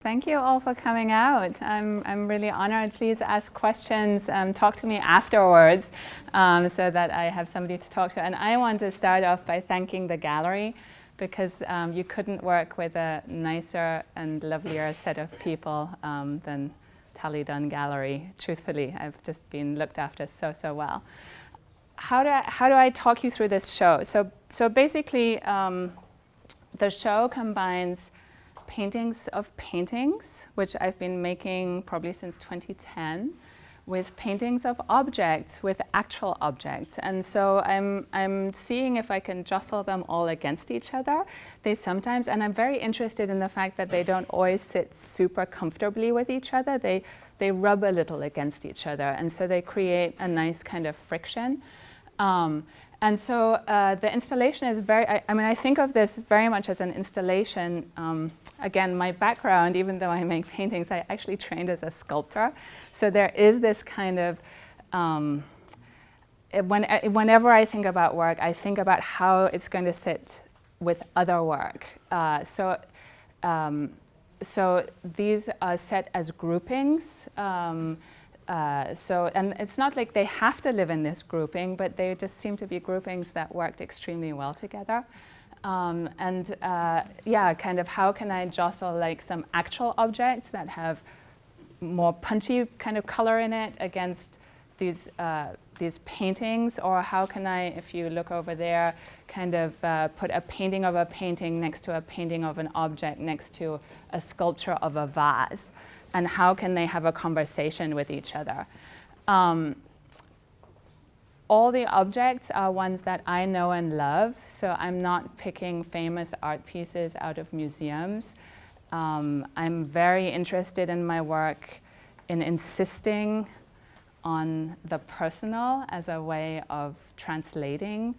Thank you all for coming out. I'm really honored. Please ask questions. Talk to me afterwards so that I have somebody to talk to. And I want to start off by thanking the gallery because you couldn't work with a nicer and lovelier set of people than Tally-Dun Gallery. Truthfully, I've just been looked after so well. How do I talk you through this show? So basically, the show combines paintings of paintings, which I've been making probably since 2010, with paintings of objects, with actual objects. And so I'm seeing if I can jostle them all against each other. They sometimes, and I'm very interested in the fact that they don't always sit super comfortably with each other. They rub a little against each other, and so they create a nice kind of friction. And so the installation is I think of this very much as an installation. Again, my background, even though I make paintings, I actually trained as a sculptor. So there is this kind of, whenever I think about work, I think about how it's going to sit with other work. So these are set as groupings. And it's not like they have to live in this grouping, but they just seem to be groupings that worked extremely well together. Kind of how can I jostle like some actual objects that have more punchy kind of color in it against these paintings, or how can I, if you look over there, kind of put a painting of a painting next to a painting of an object next to a sculpture of a vase, and how can they have a conversation with each other? All the objects are ones that I know and love, so I'm not picking famous art pieces out of museums. I'm very interested in my work in insisting on the personal as a way of translating.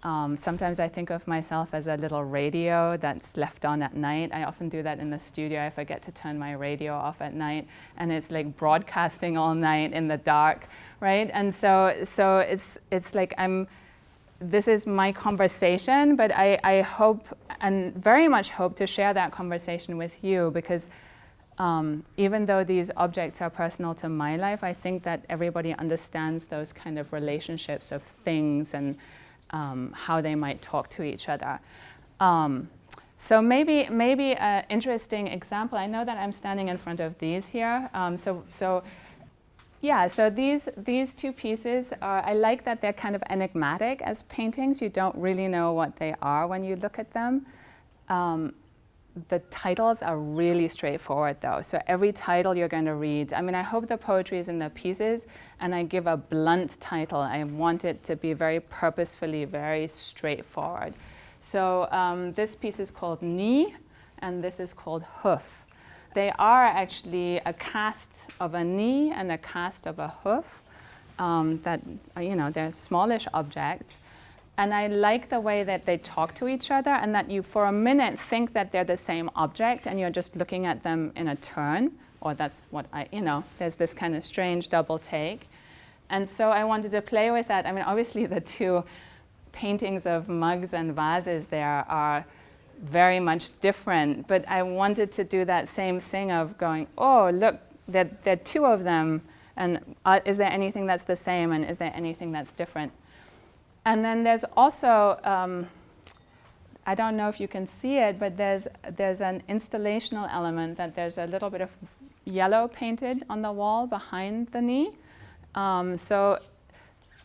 Sometimes I think of myself as a little radio that's left on at night. I often do that in the studio. I forget to turn my radio off at night, and it's like broadcasting all night in the dark, right? And so it's like this is my conversation, but I hope, and very much hope, to share that conversation with you, because even though these objects are personal to my life, I think that everybody understands those kind of relationships of things and how they might talk to each other. So maybe an interesting example. I know that I'm standing in front of these here. So these two pieces are, I like that they're kind of enigmatic as paintings. You don't really know what they are when you look at them. The titles are really straightforward though. So every title you're going to read, I mean, I hope the poetry is in the pieces, and I give a blunt title. I want it to be very purposefully, very straightforward. So this piece is called Knee, and this is called Hoof. They are actually a cast of a knee and a cast of a hoof that, they're smallish objects. And I like the way that they talk to each other, and that you, for a minute, think that they're the same object, and you're just looking at them in a turn, or that's what there's this kind of strange double take. And so I wanted to play with that. I mean, obviously the two paintings of mugs and vases there are very much different, but I wanted to do that same thing of going, oh, look, there are two of them, and is there anything that's the same, and is there anything that's different? And then there's also, I don't know if you can see it, but there's an installational element that there's a little bit of yellow painted on the wall behind the knee. And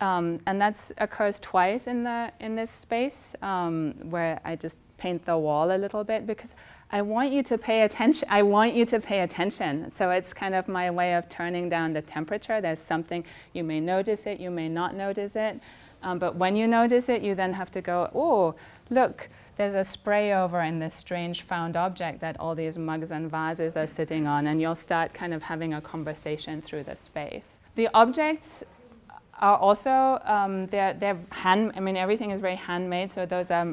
that occurs twice in this space where I just paint the wall a little bit, because I want you to pay attention. I want you to pay attention. So it's kind of my way of turning down the temperature. There's something, you may notice it, you may not notice it. But when you notice it, you then have to go, oh, look, there's a spray over in this strange found object that all these mugs and vases are sitting on, and you'll start kind of having a conversation through the space. The objects are also, they're everything is very handmade, so those are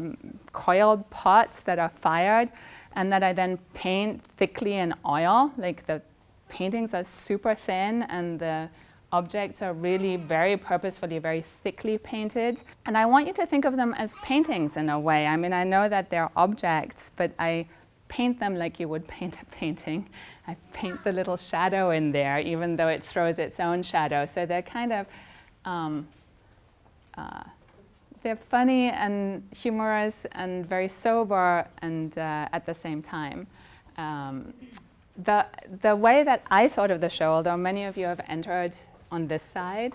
coiled pots that are fired, and that I then paint thickly in oil. Like the paintings are super thin, and the objects are really very purposefully, very thickly painted. And I want you to think of them as paintings in a way. I mean, I know that they're objects, but I paint them like you would paint a painting. I paint the little shadow in there, even though it throws its own shadow. So they're kind of, they're funny and humorous and very sober and at the same time. The way that I thought of the show, although many of you have entered on this side,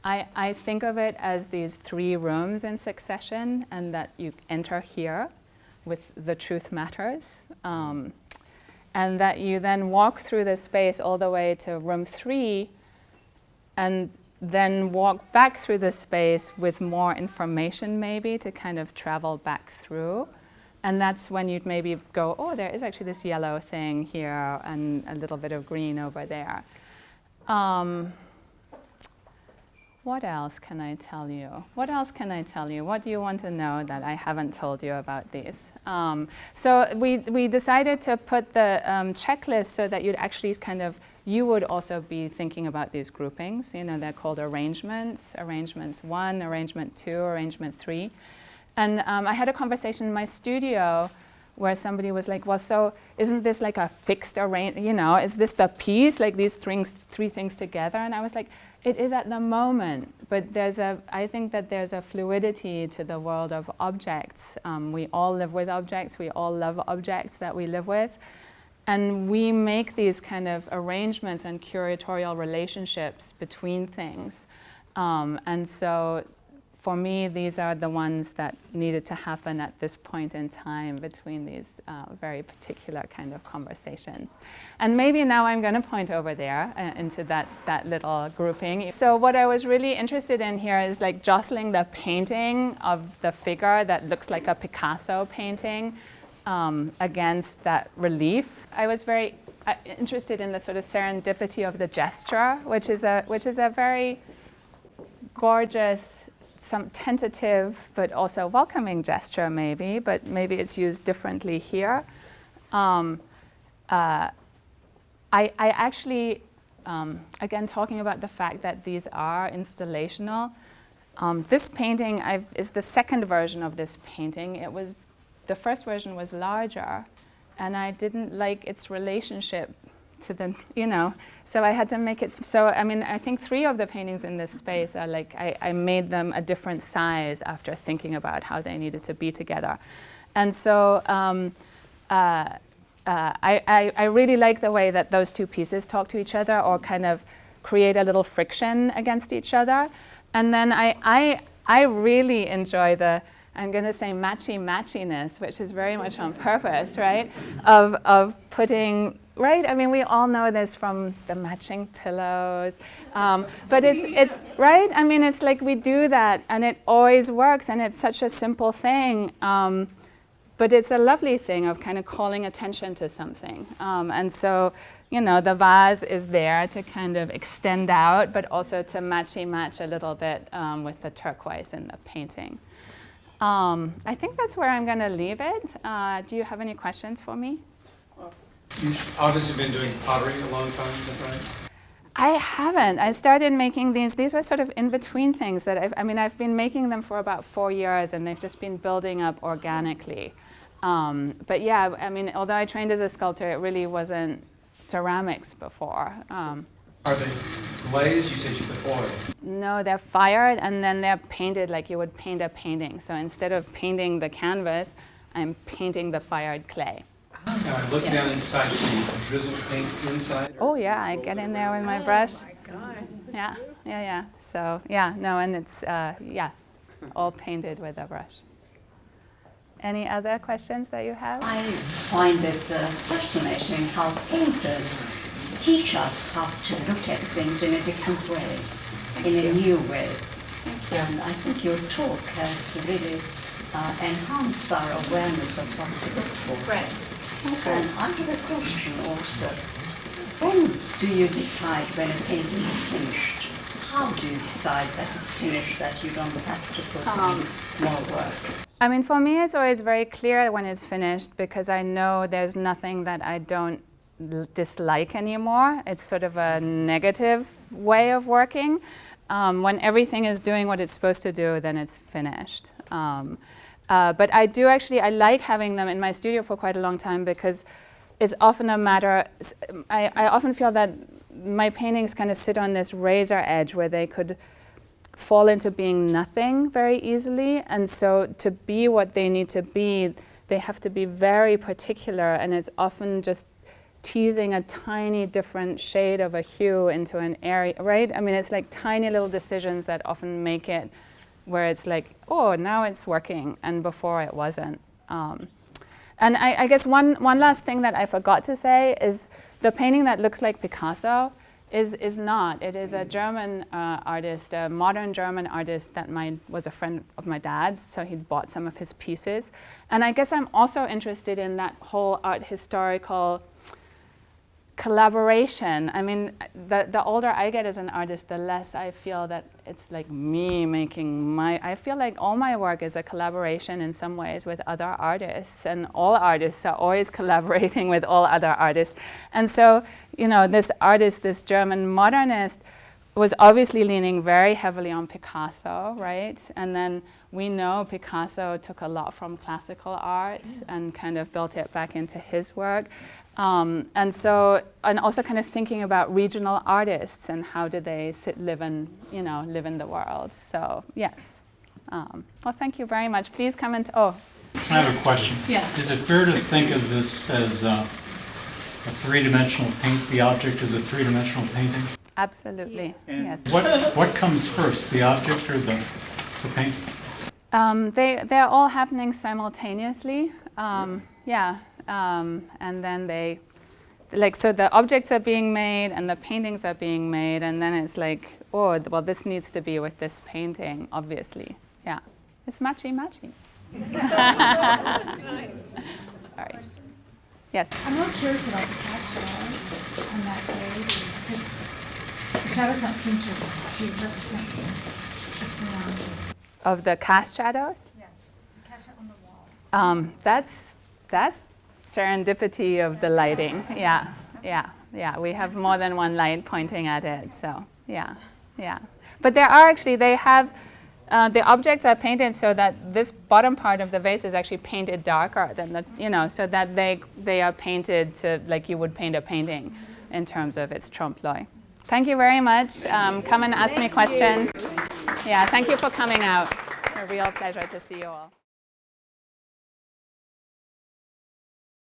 I think of it as these 3 rooms in succession, and that you enter here with the truth matters, and that you then walk through the space all the way to room 3, and then walk back through the space with more information maybe to kind of travel back through. And that's when you'd maybe go, oh, there is actually this yellow thing here and a little bit of green over there. What else can I tell you? What else can I tell you? What do you want to know that I haven't told you about these? So we decided to put the checklist so that you'd actually kind of, you would also be thinking about these groupings. You know, they're called arrangements. Arrangements 1, arrangement 2, arrangement 3. And I had a conversation in my studio where somebody was like, well, so isn't this like a fixed arrangement? You know, is this the piece, like these 3 things together? And I was like, it is at the moment, but I think that there's a fluidity to the world of objects. We all live with objects. We all love objects that we live with. And we make these kind of arrangements and curatorial relationships between things. And so for me, these are the ones that needed to happen at this point in time between these very particular kind of conversations. And maybe now I'm going to point over there into that little grouping. So what I was really interested in here is like jostling the painting of the figure that looks like a Picasso painting against that relief. I was very interested in the sort of serendipity of the gesture, which is a very gorgeous, some tentative but also welcoming gesture maybe, but maybe it's used differently here. I actually, again, talking about the fact that these are installational, this painting is the second version of this painting. The first version was larger, and I didn't like its relationship to the, you know, so I had to make it, so I mean, I think 3 of the paintings in this space are like, I made them a different size after thinking about how they needed to be together. And so I really like the way that those 2 pieces talk to each other or kind of create a little friction against each other. And then I really enjoy the, I'm going to say matchiness, which is very much on purpose, right? Of putting, right? I mean, we all know this from the matching pillows, but it's right. I mean, it's like we do that, and it always works, and it's such a simple thing, but it's a lovely thing of kind of calling attention to something. And so, you know, the vase is there to kind of extend out, but also to match a little bit with the turquoise in the painting. I think that's where I'm going to leave it. Do you have any questions for me? You've obviously been doing pottery a long time, is that right? I haven't. I started making these. These were sort of in-between things that I've been making them for about 4 years, and they've just been building up organically. But yeah, I mean, although I trained as a sculptor, it really wasn't ceramics before. Are they glazed? You said you put oil. No, they're fired, and then they're painted like you would paint a painting. So instead of painting the canvas, I'm painting the fired clay. Now I'm looking down inside, so you drizzle paint inside? Oh yeah, I get in there with my brush. Oh my gosh. Yeah. So yeah, no, and it's all painted with a brush. Any other questions that you have? I find it fascinating how painters teach us how to look at things in a different way, in a new way. And I think your talk has really enhanced our awareness of what to look for. Right. Okay. And I have a question also. When do you decide when a painting is finished? How do you decide that it's finished, that you don't have to put in more work? I mean, for me, it's always very clear when it's finished because I know there's nothing that I don't dislike anymore. It's sort of a negative way of working. When everything is doing what it's supposed to do, then it's finished. But I do actually, I like having them in my studio for quite a long time because it's often a matter, I often feel that my paintings kind of sit on this razor edge where they could fall into being nothing very easily. And so to be what they need to be, they have to be very particular, and it's often just teasing a tiny different shade of a hue into an area, right? I mean, it's like tiny little decisions that often make it where it's like, oh, now it's working, and before it wasn't. And I guess one last thing that I forgot to say is the painting that looks like Picasso is not. It is a German artist, a modern German artist that was a friend of my dad's, so he bought some of his pieces. And I guess I'm also interested in that whole art historical collaboration. I mean, the older I get as an artist, the less I feel that it's like me making I feel like all my work is a collaboration in some ways with other artists, and all artists are always collaborating with all other artists. And so, you know, this artist, this German modernist, was obviously leaning very heavily on Picasso, right? And then we know Picasso took a lot from classical art and kind of built it back into his work. And also kind of thinking about regional artists and how do they live in the world. So yes. Well, thank you very much. Please come and I have a question. Yes. Is it fair to think of this as a three-dimensional paint? The object is a three-dimensional painting? Absolutely. And yes. what comes first, the object or the paint? They're all happening simultaneously. And then so the objects are being made and the paintings are being made, and then it's like, oh, well, this needs to be with this painting, obviously. Yeah. It's matchy-matchy. Sorry. Yes? I'm more curious about the cast shadows on that face, because the shadows don't seem to represent the form. Of the cast shadows? Yes, the cast shadow on the walls. That's serendipity of the lighting. Yeah. We have more than one light pointing at it, so yeah. But there are actually, they have, the objects are painted so that this bottom part of the vase is actually painted darker than so that they are painted to like you would paint a painting in terms of its trompe-l'oeil. Thank you very much. Come and ask me questions. Yeah, thank you for coming out. A real pleasure to see you all.